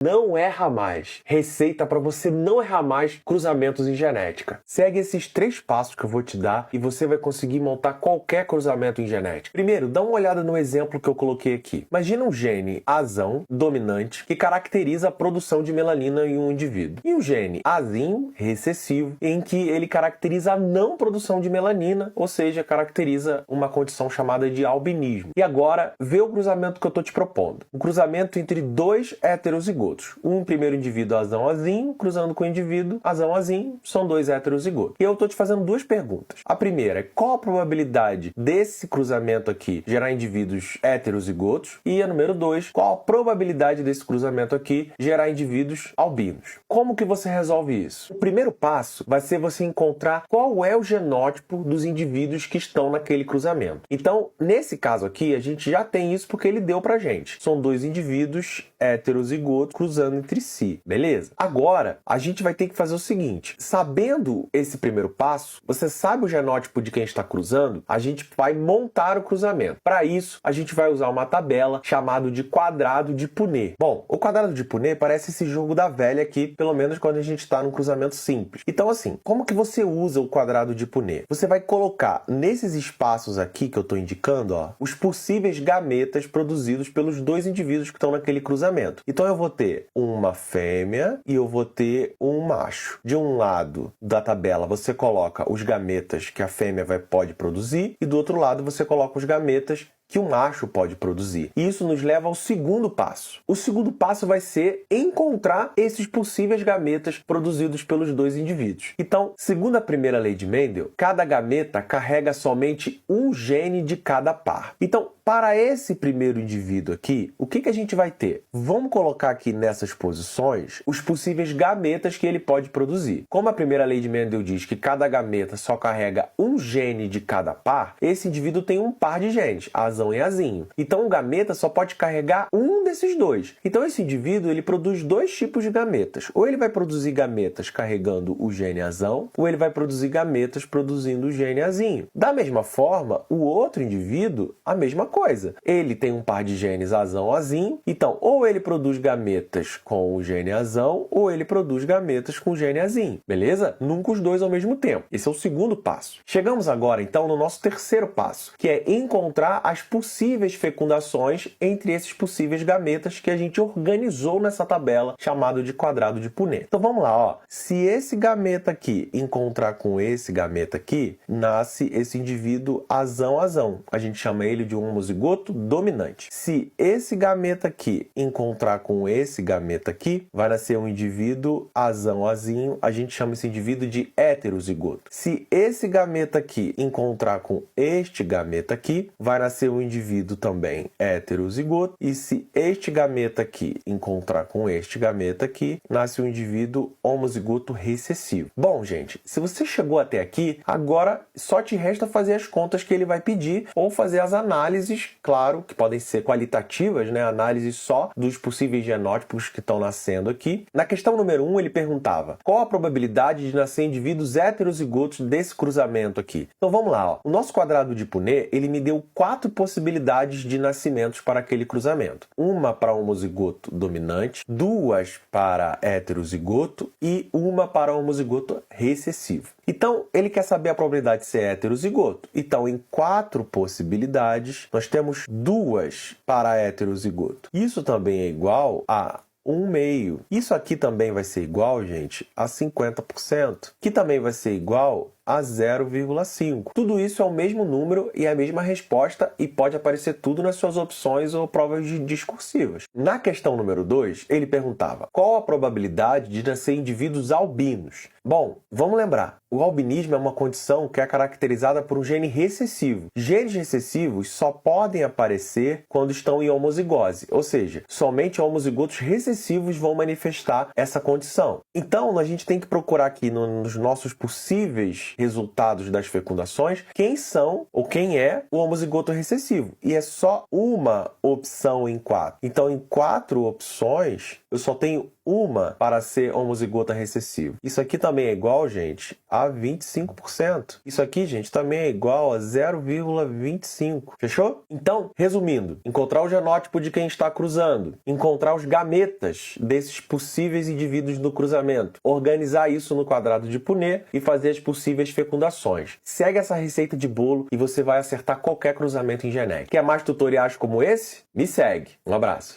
Não erra mais. Receita para você não errar mais cruzamentos em genética. Segue esses 3 passos que eu vou te dar e você vai conseguir montar qualquer cruzamento em genética. Primeiro, dá uma olhada no exemplo que eu coloquei aqui. Imagina um gene azão dominante que caracteriza a produção de melanina em um indivíduo. E um gene azinho recessivo em que ele caracteriza a não produção de melanina, ou seja, caracteriza uma condição chamada de albinismo. E agora, vê o cruzamento que eu estou te propondo. Um cruzamento entre 2 heterozigotos. Um primeiro indivíduo azão-azinho, cruzando com o indivíduo azão-azinho, são 2 heterozigotos. E eu estou te fazendo 2 perguntas. A primeira é qual a probabilidade desse cruzamento aqui gerar indivíduos heterozigotos? E a número 2, qual a probabilidade desse cruzamento aqui gerar indivíduos albinos? Como que você resolve isso? O primeiro passo vai ser você encontrar qual é o genótipo dos indivíduos que estão naquele cruzamento. Então, nesse caso aqui, a gente já tem isso porque ele deu pra gente. São 2 indivíduos heterozigotos cruzando entre si, beleza? Agora, a gente vai ter que fazer o seguinte, sabendo esse primeiro passo, você sabe o genótipo de quem está cruzando, a gente vai montar o cruzamento. Para isso, a gente vai usar uma tabela chamada de quadrado de Punnett. Bom, o quadrado de Punnett parece esse jogo da velha aqui, pelo menos quando a gente está num cruzamento simples. Então, assim, como que você usa o quadrado de Punnett? Você vai colocar nesses espaços aqui que eu estou indicando, ó, os possíveis gametas produzidos pelos 2 indivíduos que estão naquele cruzamento. Então, eu vou ter uma fêmea e eu vou ter um macho. De um lado da tabela você coloca os gametas que a fêmea pode produzir e do outro lado você coloca os gametas que o macho pode produzir. E isso nos leva ao segundo passo. O segundo passo vai ser encontrar esses possíveis gametas produzidos pelos 2 indivíduos. Então, segundo a primeira lei de Mendel, cada gameta carrega somente um gene de cada par. Então, para esse primeiro indivíduo aqui, o que a gente vai ter? Vamos colocar aqui nessas posições os possíveis gametas que ele pode produzir. Como a primeira lei de Mendel diz que cada gameta só carrega um gene de cada par, esse indivíduo tem um par de genes, azão e azinho. Então o gameta só pode carregar um desses 2. Então esse indivíduo ele produz 2 tipos de gametas. Ou ele vai produzir gametas carregando o gene azão, ou ele vai produzir gametas produzindo o gene azinho. Da mesma forma, o outro indivíduo, a mesma coisa. Ele tem um par de genes azão-azinho, então ou ele produz gametas com o gene azão, ou ele produz gametas com o gene azinho. Beleza? Nunca os 2 ao mesmo tempo. Esse é o segundo passo. Chegamos agora, então, no nosso terceiro passo, que é encontrar as possíveis fecundações entre esses possíveis gametas que a gente organizou nessa tabela chamada de quadrado de Punnett. Então vamos lá, ó. Se esse gameta aqui encontrar com esse gameta aqui, nasce esse indivíduo azão-azão. A gente chama ele de um homozigoto dominante. Se esse gameta aqui encontrar com esse gameta aqui, vai nascer um indivíduo azão-azinho. A gente chama esse indivíduo de heterozigoto. Se esse gameta aqui encontrar com este gameta aqui, vai nascer um indivíduo também heterozigoto. E se este gameta aqui encontrar com este gameta aqui, nasce um indivíduo homozigoto recessivo. Bom, gente, se você chegou até aqui, agora só te resta fazer as contas que ele vai pedir ou fazer as análises, claro, que podem ser qualitativas, né? Análise só dos possíveis genótipos que estão nascendo aqui. Na questão número 1, ele perguntava qual a probabilidade de nascer indivíduos heterozigotos desse cruzamento aqui. Então vamos lá, ó. O nosso quadrado de Punnett, ele me deu 4 possibilidades de nascimentos para aquele cruzamento. Uma para homozigoto dominante, 2 para heterozigoto e uma para homozigoto recessivo. Então, ele quer saber a probabilidade de ser heterozigoto. Então, em 4 possibilidades, nós temos 2 para heterozigoto. Isso também é igual a 1/2. Isso aqui também vai ser igual, gente, a 50%, que também vai ser igual a 0,5. Tudo isso é o mesmo número e a mesma resposta e pode aparecer tudo nas suas opções ou provas discursivas. Na questão número 2, ele perguntava qual a probabilidade de nascer indivíduos albinos. Bom, vamos lembrar, o albinismo é uma condição que é caracterizada por um gene recessivo. Genes recessivos só podem aparecer quando estão em homozigose, ou seja, somente homozigotos recessivos vão manifestar essa condição. Então, a gente tem que procurar aqui nos nossos possíveis resultados das fecundações, quem são ou quem é o homozigoto recessivo. E é só uma opção em 4. Então, em 4 opções, eu só tenho uma para ser homozigota recessivo. Isso aqui também é igual, gente, a a 25%. Isso aqui, gente, também é igual a 0,25. Fechou? Então, resumindo, encontrar o genótipo de quem está cruzando, encontrar os gametas desses possíveis indivíduos no cruzamento, organizar isso no quadrado de Punnett e fazer as possíveis fecundações. Segue essa receita de bolo e você vai acertar qualquer cruzamento em genética. Quer mais tutoriais como esse? Me segue. Um abraço.